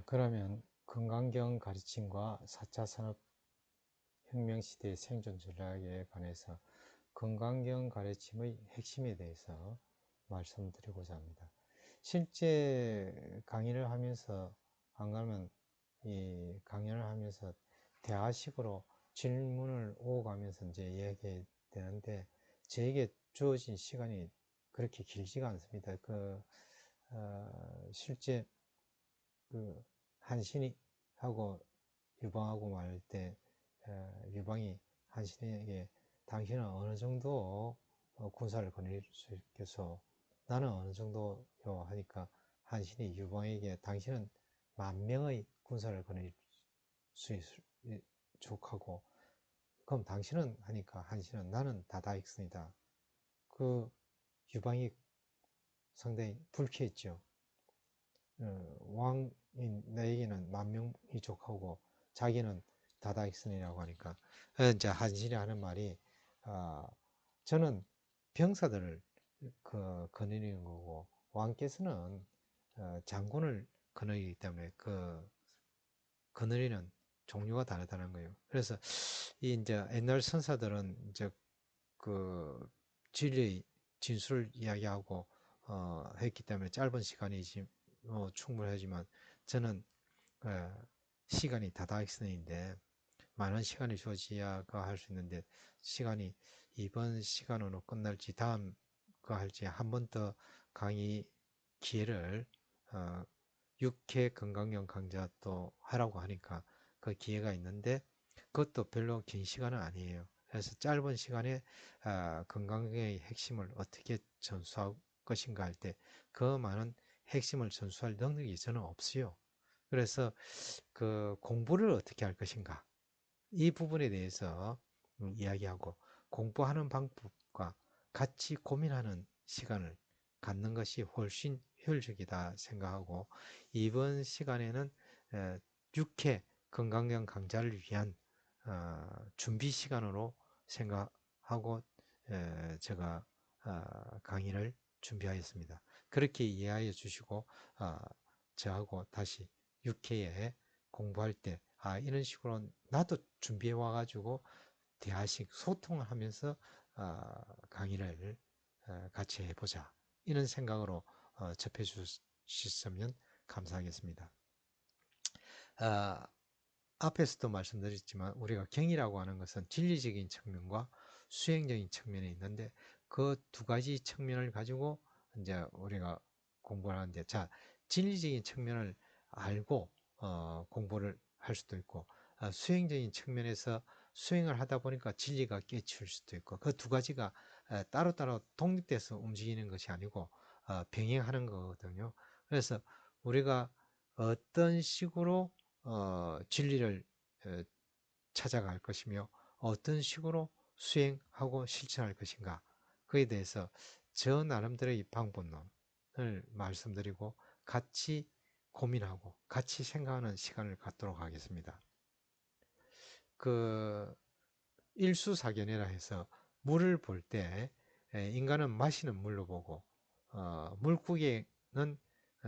그러면 건강경 가르침과 4차 산업혁명 시대의 생존 전략에 관해서 건강경 가르침의 핵심에 대해서 말씀드리고자 합니다. 실제 강의를 하면서 안 그러면 이 강연을 하면서 대화식으로 질문을 오가면서 이제 이야기 되는데 저에게 주어진 시간이 그렇게 길지가 않습니다. 실제 한신이 하고 유방하고 말할 때 유방이 한신에게 당신은 어느 정도 군사를 거닐 수 있겠소? 나는 어느 정도요? 하니까 한신이 유방에게 당신은 10,000명의 군사를 거닐 수 있을 족하고, 그럼 당신은 하니까 한신은 나는 다다익선이다. 그 유방이 상당히 불쾌했죠. 왕인 나에게는 10,000명이 족하고 자기는 다다익선이라고 하니까 이제 한신이 하는 말이 아, 저는 병사들을 거느리는 거고 왕께서는 장군을 거느리기 때문에 그 거느리는 종류가 다르다는 거예요. 그래서 이 이제 옛날 선사들은 이제 그 진리의 진술을 이야기하고 했기 때문에 짧은 시간이지 충분하지만 저는 시간이 다다익선인데 많은 시간이 주어지야가 할 수 있는데 시간이 이번 시간으로 끝날지 다음 거 할지 한 번 더 강의 기회를 어, 6회 건강형 강좌 또 하라고 하니까 그 기회가 있는데 그것도 별로 긴 시간은 아니에요. 그래서 짧은 시간에 건강의 핵심을 어떻게 전수할 것인가 할 때 그 많은 핵심을 전수할 능력이 저는 없어요. 그래서 그 공부를 어떻게 할 것인가 이 부분에 대해서 이야기하고 공부하는 방법과 같이 고민하는 시간을 갖는 것이 훨씬 효율적이다 생각하고 이번 시간에는 6회 건강경 강좌를 위한 준비 시간으로 생각하고 제가 강의를 준비하였습니다. 그렇게 이해하여 주시고 저하고 다시 6회에 공부할 때 이런 식으로 나도 준비해 와가지고 대화식 소통을 하면서 강의를 같이 해보자 이런 생각으로 접해 주셨으면 감사하겠습니다. 앞에서도 말씀드렸지만 우리가 경이라고 하는 것은 진리적인 측면과 수행적인 측면이 있는데 그 두 가지 측면을 가지고 이제 우리가 공부를 하는데 진리적인 측면을 알고 공부를 할 수도 있고 수행적인 측면에서 수행을 하다 보니까 진리가 깨칠 수도 있고 그 두 가지가 따로따로 독립돼서 움직이는 것이 아니고 병행하는 거거든요. 그래서 우리가 어떤 식으로 진리를 찾아갈 것이며 어떤 식으로 수행하고 실천할 것인가 그에 대해서 저 나름대로의 방법론을 말씀드리고 같이 고민하고 같이 생각하는 시간을 갖도록 하겠습니다. 그 일수사견이라 해서 물을 볼 때 인간은 마시는 물로 보고 물고기는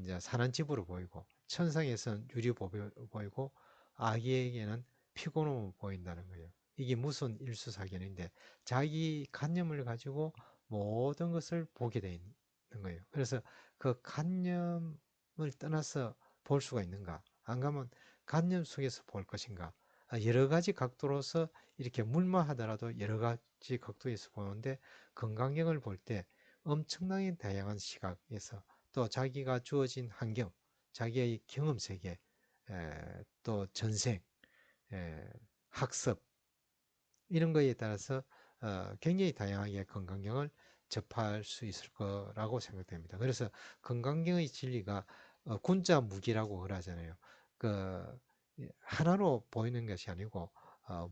이제 사는 집으로 보이고 천상에서는 유리 보이고 아기에게는 피고놈으로 보인다는 거예요. 이게 무슨 일수사견인데 자기 관념을 가지고 모든 것을 보게 돼 있는 거예요. 그래서 그 관념을 떠나서 볼 수가 있는가? 안 가면 관념 속에서 볼 것인가? 여러 가지 각도로서 이렇게 물만 하더라도 여러 가지 각도에서 보는데 건강경을 볼 때 엄청나게 다양한 시각에서 또 자기가 주어진 환경, 자기의 경험 세계, 또 전생, 학습 이런 거에 따라서 굉장히 다양하게 건강경을 접할 수 있을 거라고 생각됩니다. 그래서 건강경의 진리가 군자 무기라고 하잖아요. 그 하나로 보이는 것이 아니고 어,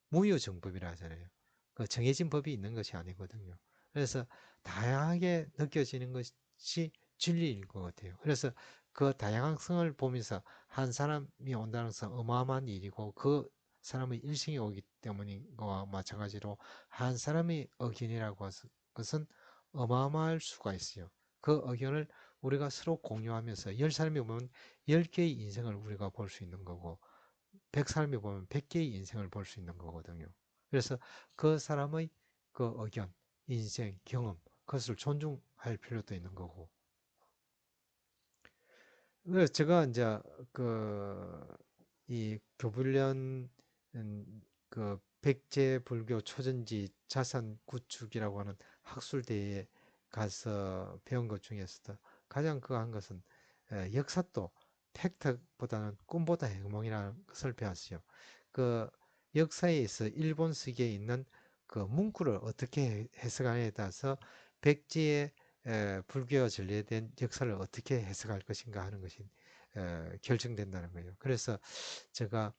무유정법이라 하잖아요. 그 정해진 법이 있는 것이 아니거든요. 그래서 다양하게 느껴지는 것이 진리인 것 같아요. 그래서 그 다양성을 보면서 한 사람이 온다는 것은 어마어마한 일이고 그 사람의 일생이 오기 때문인 것과 마찬가지로 한 사람의 의견이라고 하는 것은 어마어마할 수가 있어요. 그 의견을 우리가 서로 공유하면서 10사람이 보면 10개의 인생을 우리가 볼 수 있는 거고 100사람이 보면 100개의 인생을 볼 수 있는 거거든요. 그래서 그 사람의 그 의견, 인생, 경험, 그것을 존중할 필요도 있는 거고. 그래서 제가 이제 이 교불련 그 백제 불교 초전지 자산 구축이라고 하는 학술대회에 가서 배운 것 중에서도 가장 그 한 것은 역사도 팩트보다는 꿈보다 행몽이라는 것을 배웠어요. 그 역사에 있어 일본식에 있는 그 문구를 어떻게 해석하느냐에 따라서 백제의 불교와 전래된 역사를 어떻게 해석할 것인가 하는 것이 결정된다는 거예요. 그래서 제가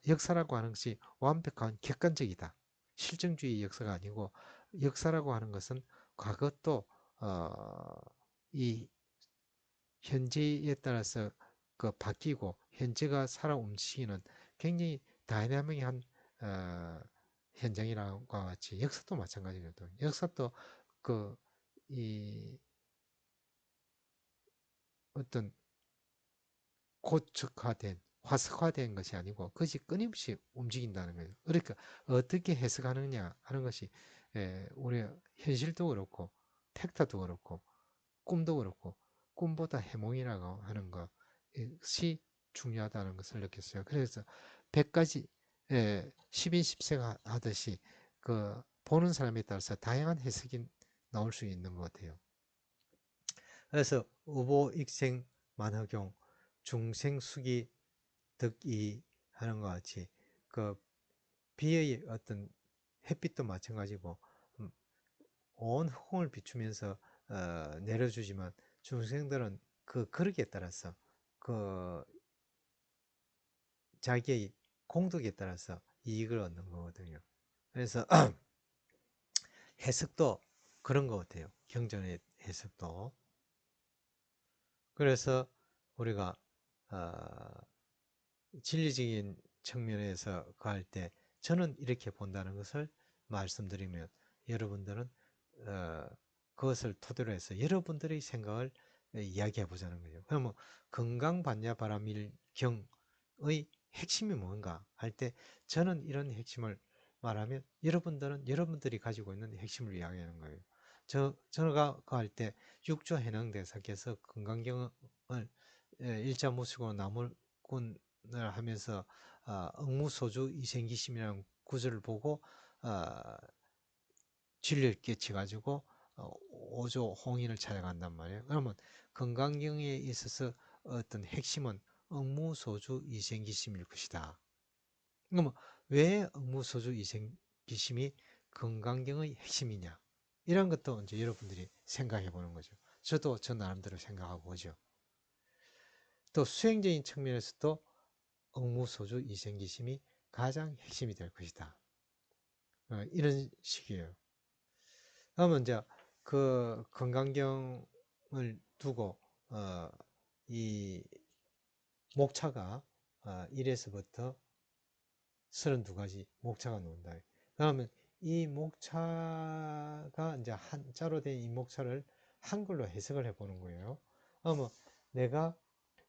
역사라고 하는 것이 완벽한 객관적이다. 실증주의 역사가 아니고 역사라고 하는 것은 과거도 어, 이 현재에 따라서 그 바뀌고 현재가 살아 움직이는 굉장히 다이나믹한 어, 현장이라고 같이 역사도 마찬가지거든요. 역사도 그 이 어떤 고측화된 화석화된 것이 아니고 그것이 끊임없이 움직인다는 거예요. 그러니까 어떻게 해석하느냐 하는 것이 우리 현실도 그렇고 팩트도 그렇고 꿈도 그렇고 꿈보다 해몽이라고 하는 것이 중요하다는 것을 느꼈어요. 그래서 100가지 10인 10세가 하듯이 그 보는 사람에 따라서 다양한 해석이 나올 수 있는 것 같아요. 그래서 우보 익생 만허경 중생 수기 득이 하는 것 같이 그 비의 어떤 햇빛도 마찬가지고 음, 온 허공을 비추면서 내려주지만 중생들은 그 그릇에 따라서 그 자기의 공덕에 따라서 이익을 얻는 거거든요. 그래서 해석도 그런 것 같아요. 경전의 해석도. 그래서 우리가 어, 진리적인 측면에서 갈 때 저는 이렇게 본다는 것을 말씀드리면 여러분들은 어, 그것을 토대로 해서 여러분들의 생각을 이야기해 보자는 거죠. 그러면 건강반야바라밀경의 핵심이 뭔가 할 때 저는 이런 핵심을 말하면 여러분들은 여러분들이 가지고 있는 핵심을 이야기하는 거예요. 저가 할 때 육조 해능대사께서 건강경을 일자 모시고 나물꾼 하면서 억무소주 이생기심이라는 구절을 보고 진리를 깨치가지고 오조 홍인을 찾아간단 말이에요. 그러면 건강경에 있어서 어떤 핵심은 억무소주 이생기심일 것이다. 그러면 왜 억무소주 이생기심이 건강경의 핵심이냐? 이런 것도 이제 여러분들이 생각해 보는 거죠. 저도 저 나름대로 생각하고 그죠. 또 수행적인 측면에서도 억무소주 이생기심이 가장 핵심이 될 것이다. 이런 식이에요. 그러면 이제 그 건강경을 두고 이 목차가 1에서부터 32가지 목차가 나온다. 그러면 이 목차가 이제 한자로 된 이 목차를 한글로 해석을 해보는 거예요. 그러면 내가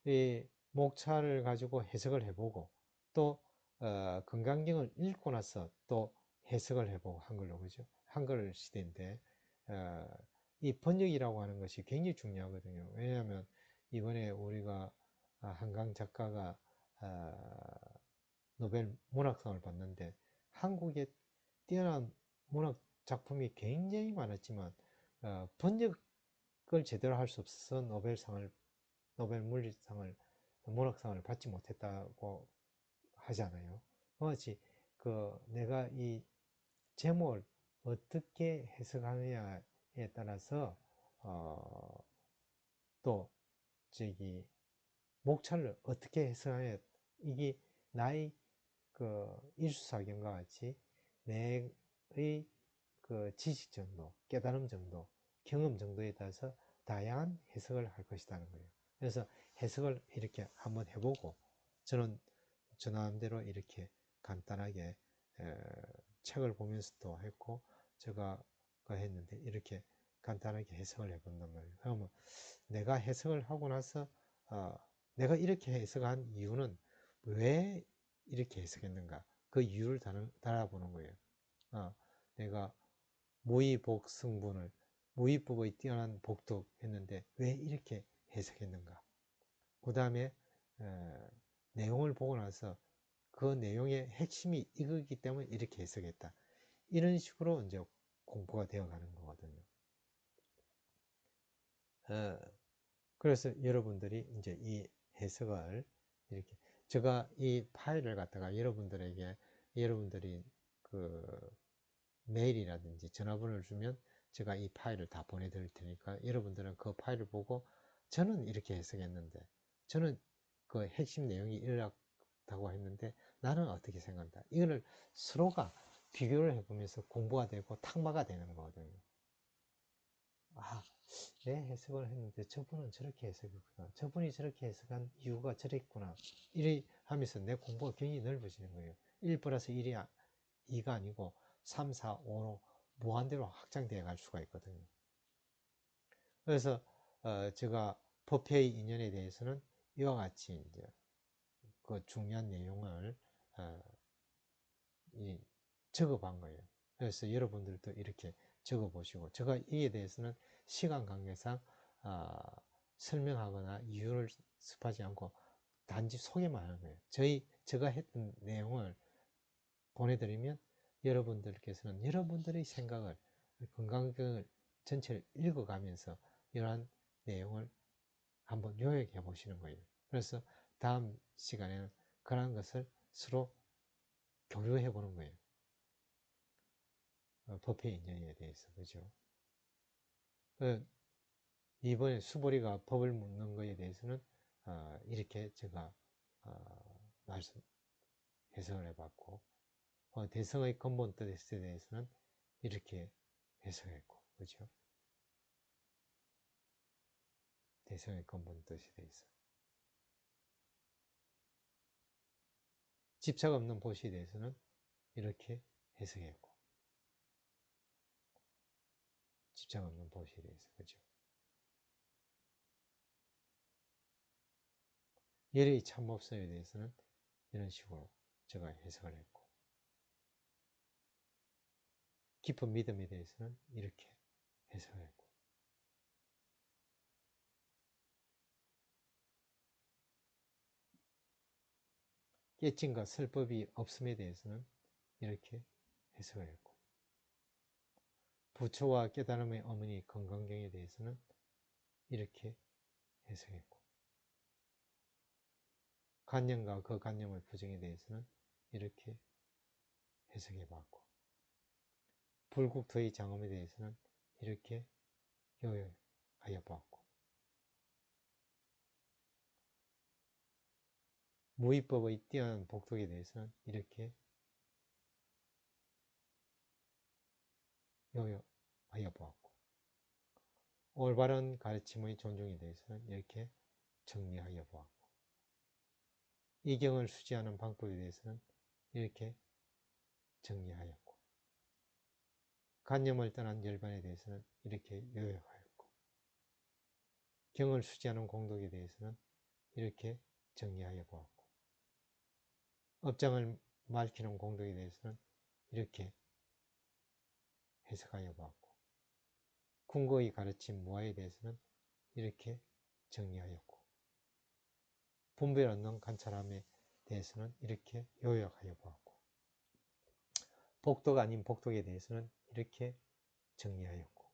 이 목차를 가지고 해석을 해보고 또 건강경을 읽고 나서 또 해석을 해보고 한글로 그죠? 한글 시대인데 어, 이 번역이라고 하는 것이 굉장히 중요하거든요. 왜냐하면 이번에 우리가 한강 작가가 노벨 문학상을 받는데 한국에 뛰어난 문학 작품이 굉장히 많았지만 번역을 제대로 할 수 없어서 노벨 물리상을 문학상을 받지 못했다고 하잖아요. 그렇지 그 내가 이 제목을 어떻게 해석하느냐에 따라서 또 저기 목차를 어떻게 해석하느냐 이게 나의 그 일수사견과 같이 내의 그 지식 정도, 깨달음 정도, 경험 정도에 따라서 다양한 해석을 할 것이라는 거예요. 그래서 해석을 이렇게 한번 해보고 저는 저 나름대로 이렇게 간단하게 책을 보면서도 했고 제가 그 했는데 이렇게 간단하게 해석을 해본단 말이에요. 그러면 내가 해석을 하고 나서 어, 내가 이렇게 해석한 이유는 왜 이렇게 해석했는가, 그 이유를 달아보는 거예요. 내가 무의복승분을 무의법의 뛰어난 복독 했는데 왜 이렇게 해석했는가. 그 다음에 내용을 보고 나서 그 내용의 핵심이 이거기 때문에 이렇게 해석했다. 이런 식으로 이제 공부가 되어 가는 거거든요. 그래서 여러분들이 이제 이 해석을 이렇게, 제가 이 파일을 갖다가 여러분들이 그 메일이라든지 전화번호를 주면 제가 이 파일을 다 보내드릴 테니까 여러분들은 그 파일을 보고 저는 이렇게 해석했는데, 저는 그 핵심 내용이 이렇다고 했는데 나는 어떻게 생각한다, 이거를 서로가 비교를 해보면서 공부가 되고 탁마가 되는 거거든요. 내 해석을 했는데 저분은 저렇게 해석했구나, 저분이 저렇게 해석한 이유가 저랬구나, 이래 하면서 내 공부가 굉장히 넓어지는 거예요. 1 플러스 1이 2가 아니고 3, 4, 5로 무한대로 확장되어 갈 수가 있거든요. 그래서 제가 법회의 인연에 대해서는 이와 같이 이제 그 중요한 내용을 어, 적어본 거예요. 그래서 여러분들도 이렇게 적어보시고, 제가 이에 대해서는 시간 관계상 설명하거나 이유를 습하지 않고 단지 소개만 하는 거예요. 제가 했던 내용을 보내드리면 여러분들께서는 여러분들의 생각을, 건강경을 전체를 읽어가면서 이러한 내용을 한번 요약해 보시는 거예요. 그래서 다음 시간에는 그러한 것을 서로 교류해 보는 거예요. 법의 인연에 대해서. 그죠? 이번에 수보리가 법을 묻는 것에 대해서는 이렇게 제가 해석을 해봤고, 대성의 근본 뜻에 대해서는 이렇게 해석했고, 그죠? 대성의 근본 뜻에 대해서. 집착 없는 보시에 대해서는 이렇게 해석했고, 집착 없는 보시에 대해서. 그죠? 열의 참법성에 대해서는 이런 식으로 제가 해석을 했고, 깊은 믿음에 대해서는 이렇게 해석을 했고, 깨짐과 설법이 없음에 대해서는 이렇게 해석을 했고, 부처와 깨달음의 어머니 건강경에 대해서는 이렇게 해석했고, 관념과 그 관념의 부정에 대해서는 이렇게 해석해 봤고, 불국토의 장엄에 대해서는 이렇게 요약하여 보았고, 무위법의 뛰어난 복독에 대해서는 이렇게 요약하여 보았고, 올바른 가르침의 존중에 대해서는 이렇게 정리하여 보았고, 이경을 수지하는 방법에 대해서는 이렇게 정리하였고, 관념을 떠난 열반에 대해서는 이렇게 요약하였고, 경을 수지하는 공덕에 대해서는 이렇게 정리하여 보았고, 업장을 밝히는 공덕에 대해서는 이렇게 해석하여 보았고, 궁거의 가르침 무아에 대해서는 이렇게 정리하였고, 분별 얻는 관찰함에 대해서는 이렇게 요약하여 보았고, 복덕 아닌 복덕에 대해서는 이렇게 정리하였고,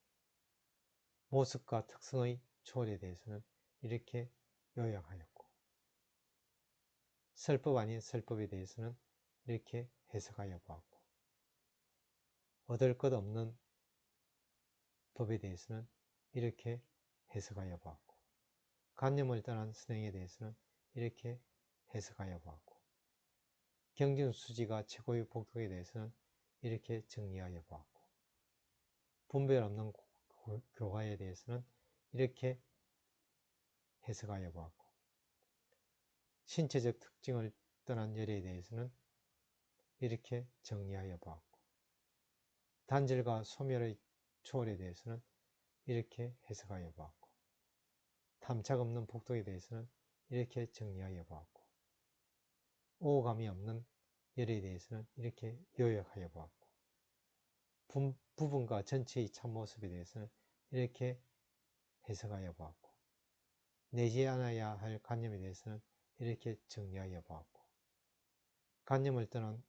모습과 특성의 초월에 대해서는 이렇게 요약하였고, 설법 아닌 설법에 대해서는 이렇게 해석하여 보았고, 얻을 것 없는 법에 대해서는 이렇게 해석하여 보았고, 관념을 떠난 선행에 대해서는 이렇게 해석하여 보았고, 경진수지가 최고의 복덕에 대해서는 이렇게 정리하여 보았고, 분별 없는 교화에 대해서는 이렇게 해석하여 보았고, 신체적 특징을 떠난 열에 대해서는 이렇게 정리하여 보았고, 단절과 소멸의 초월에 대해서는 이렇게 해석하여 보았고, 탐착 없는 복독에 대해서는 이렇게 정리하여 보았고, 오감이 없는 열에 대해서는 이렇게 요약하여 보았고, 부분과 전체의 참모습에 대해서는 이렇게 해석하여 보았고, 내지 않아야 할 관념에 대해서는 이렇게 정리하여 보았고, 관념을 떠난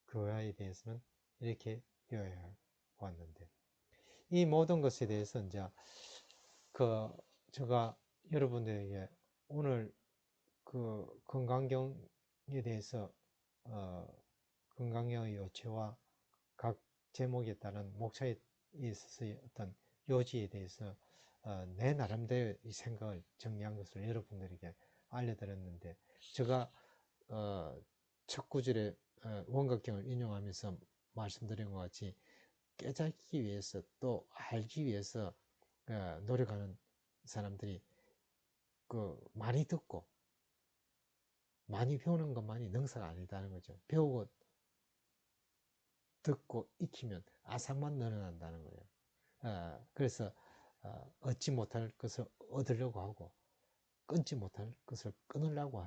교화에 대해서는 이렇게 요약해 보았는데, 이 모든 것에 대해서 이제 제가 여러분들에게 오늘 건강경에 대해서 건강경의 요체와 각 제목에 따른 목차에 있어서의 어떤 요지에 대해서 내 나름대로의 생각을 정리한 것을 여러분들에게 알려드렸는데, 제가 첫 구절에 원각경을 인용하면서 말씀드린 것 같이 깨닫기 위해서 또 알기 위해서 노력하는 사람들이 많이 듣고 많이 배우는 것만이 능사가 아니다는 거죠. 배우고 듣고 익히면 아상만 늘어난다는 거예요. 그래서 얻지 못할 것을 얻으려고 하고 끊지 못할 것을 끊으려고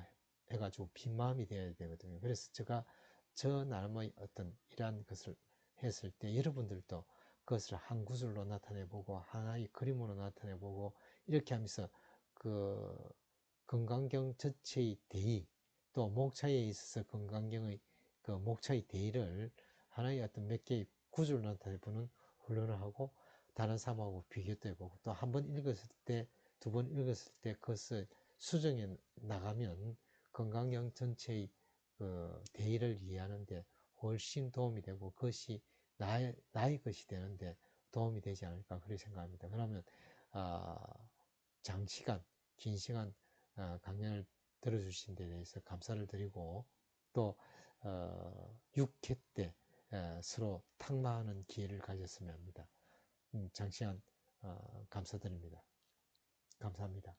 해가지고 빈 마음이 되어야 되거든요. 그래서 제가 저 나름의 어떤 이러한 것을 했을 때 여러분들도 그것을 한 구슬로 나타내보고 하나의 그림으로 나타내보고 이렇게 하면서 그 건강경 전체의 대의, 또 목차에 있어서 건강경의 그 목차의 대의를 하나의 어떤 몇 개의 구조로 나타내보는 훈련을 하고 다른 사람하고 비교도 해보고 또 한 번 읽었을 때, 두 번 읽었을 때 그것을 수정해 나가면 건강경 전체의 그 대의를 이해하는데 훨씬 도움이 되고 그것이 나의 것이 되는데 도움이 되지 않을까 그렇게 생각합니다. 그러면 장시간, 긴 시간 강연을 들어주신 데 대해서 감사를 드리고 또 6회 때 서로 탁마하는 기회를 가졌으면 합니다. 장시간 감사드립니다. 감사합니다.